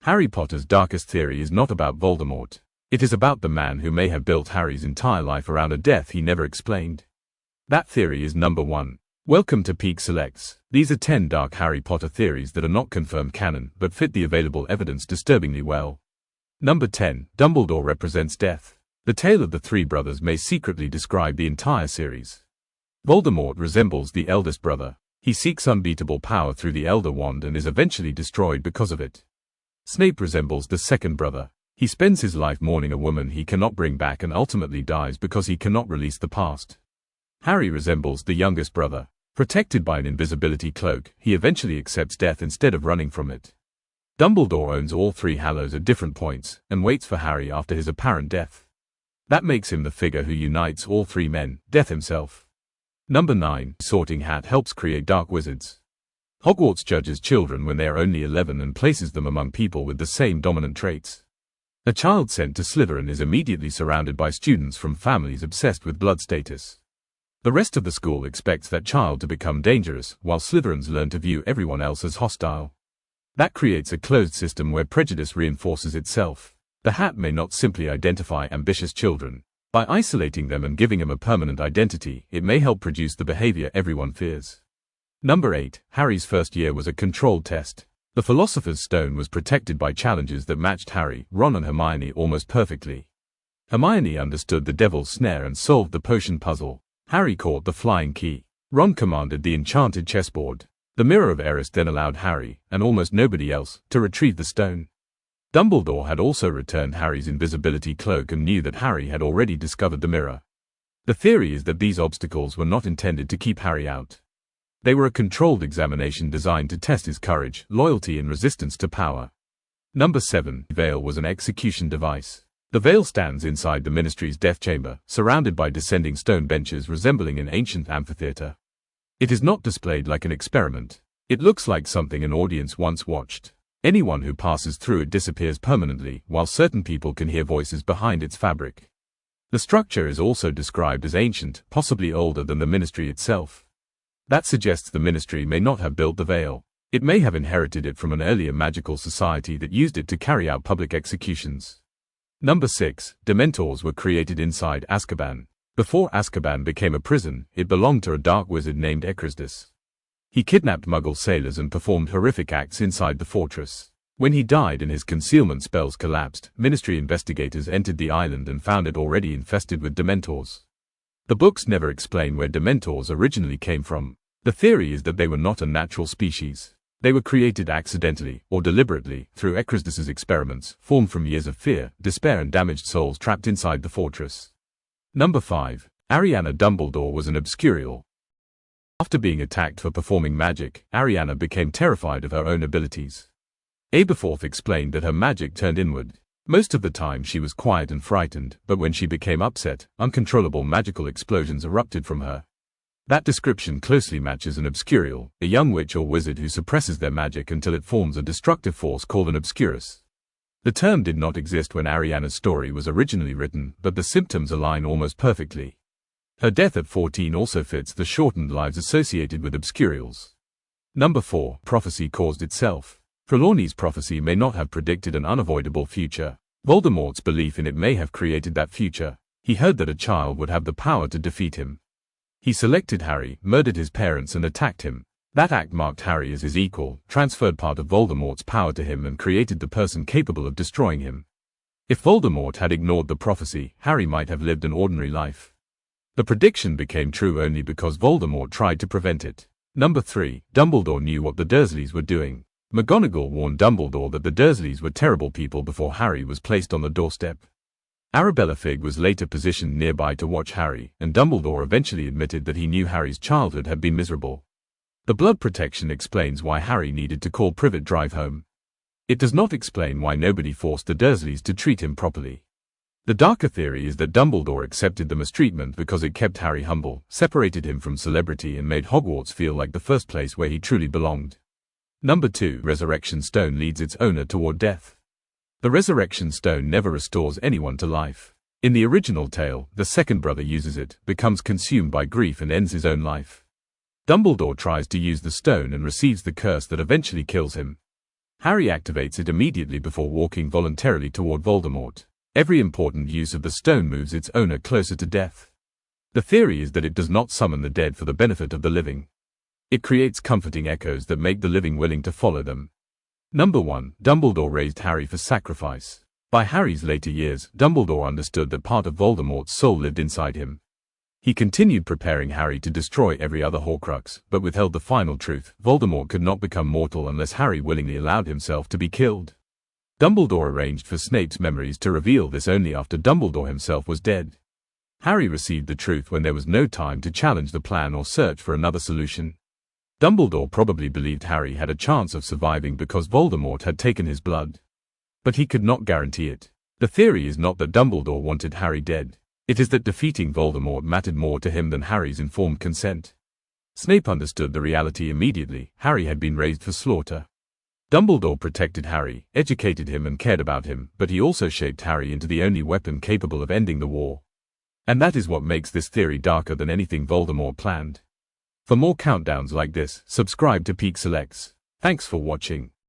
Harry Potter's darkest theory is not about Voldemort. It is about the man who may have built Harry's entire life around a death he never explained. That theory is number 1. Welcome to Peak Selects. These are 10 dark Harry Potter theories that are not confirmed canon but fit the available evidence disturbingly well. Number 10. Dumbledore represents death. The tale of the three brothers may secretly describe the entire series. Voldemort resembles the eldest brother. He seeks unbeatable power through the Elder Wand and is eventually destroyed because of it. Snape resembles the second brother. He spends his life mourning a woman he cannot bring back and ultimately dies because he cannot release the past. Harry resembles the youngest brother. Protected by an invisibility cloak, he eventually accepts death instead of running from it. Dumbledore owns all three Hallows at different points, and waits for Harry after his apparent death. That makes him the figure who unites all three men, Death himself. Number 9. Sorting Hat helps create dark wizards. Hogwarts judges children when they are only 11 and places them among people with the same dominant traits. A child sent to Slytherin is immediately surrounded by students from families obsessed with blood status. The rest of the school expects that child to become dangerous, while Slytherins learn to view everyone else as hostile. That creates a closed system where prejudice reinforces itself. The Hat may not simply identify ambitious children. By isolating them and giving them a permanent identity, it may help produce the behavior everyone fears. Number 8. Harry's first year was a controlled test. The Philosopher's Stone was protected by challenges that matched Harry, Ron and Hermione almost perfectly. Hermione understood the Devil's Snare and solved the potion puzzle. Harry caught the flying key. Ron commanded the enchanted chessboard. The Mirror of Eris then allowed Harry, and almost nobody else, to retrieve the stone. Dumbledore had also returned Harry's invisibility cloak and knew that Harry had already discovered the mirror. The theory is that these obstacles were not intended to keep Harry out. They were a controlled examination designed to test his courage, loyalty and resistance to power. Number 7. Veil was an execution device. The veil stands inside the Ministry's death chamber, surrounded by descending stone benches resembling an ancient amphitheater. It is not displayed like an experiment. It looks like something an audience once watched. Anyone who passes through it disappears permanently, while certain people can hear voices behind its fabric. The structure is also described as ancient, possibly older than the Ministry itself. That suggests the Ministry may not have built the veil. It may have inherited it from an earlier magical society that used it to carry out public executions. Number 6. Dementors were created inside Azkaban. Before Azkaban became a prison, it belonged to a dark wizard named Ekrisdus. He kidnapped Muggle sailors and performed horrific acts inside the fortress. When he died and his concealment spells collapsed, Ministry investigators entered the island and found it already infested with Dementors. The books never explain where Dementors originally came from. The theory is that they were not a natural species. They were created accidentally, or deliberately, through Ekrisdus's experiments, formed from years of fear, despair and damaged souls trapped inside the fortress. Number 5. Ariana Dumbledore was an obscurial. After being attacked for performing magic, Ariana became terrified of her own abilities. Aberforth explained that her magic turned inward. Most of the time she was quiet and frightened, but when she became upset, uncontrollable magical explosions erupted from her. That description closely matches an obscurial, a young witch or wizard who suppresses their magic until it forms a destructive force called an obscurus. The term did not exist when Ariana's story was originally written, but the symptoms align almost perfectly. Her death at 14 also fits the shortened lives associated with obscurials. Number 4. Prophecy caused itself. Trelawney's prophecy may not have predicted an unavoidable future. Voldemort's belief in it may have created that future. He heard that a child would have the power to defeat him. He selected Harry, murdered his parents and attacked him. That act marked Harry as his equal, transferred part of Voldemort's power to him and created the person capable of destroying him. If Voldemort had ignored the prophecy, Harry might have lived an ordinary life. The prediction became true only because Voldemort tried to prevent it. Number 3. Dumbledore knew what the Dursleys were doing. McGonagall warned Dumbledore that the Dursleys were terrible people before Harry was placed on the doorstep. Arabella Figg was later positioned nearby to watch Harry, and Dumbledore eventually admitted that he knew Harry's childhood had been miserable. The blood protection explains why Harry needed to call Privet drive home. It does not explain why nobody forced the Dursleys to treat him properly. The darker theory is that Dumbledore accepted the mistreatment because it kept Harry humble, separated him from celebrity and made Hogwarts feel like the first place where he truly belonged. Number 2. Resurrection Stone leads its owner toward death. The Resurrection Stone never restores anyone to life. In the original tale, the second brother uses it, becomes consumed by grief and ends his own life. Dumbledore tries to use the stone and receives the curse that eventually kills him. Harry activates it immediately before walking voluntarily toward Voldemort. Every important use of the stone moves its owner closer to death. The theory is that it does not summon the dead for the benefit of the living. It creates comforting echoes that make the living willing to follow them. Number 1. Dumbledore raised Harry for sacrifice. By Harry's later years, Dumbledore understood that part of Voldemort's soul lived inside him. He continued preparing Harry to destroy every other Horcrux, but withheld the final truth: Voldemort could not become mortal unless Harry willingly allowed himself to be killed. Dumbledore arranged for Snape's memories to reveal this only after Dumbledore himself was dead. Harry received the truth when there was no time to challenge the plan or search for another solution. Dumbledore probably believed Harry had a chance of surviving because Voldemort had taken his blood. But he could not guarantee it. The theory is not that Dumbledore wanted Harry dead. It is that defeating Voldemort mattered more to him than Harry's informed consent. Snape understood the reality immediately: Harry had been raised for slaughter. Dumbledore protected Harry, educated him and cared about him, but he also shaped Harry into the only weapon capable of ending the war. And that is what makes this theory darker than anything Voldemort planned. For more countdowns like this, subscribe to Peak Selects. Thanks for watching.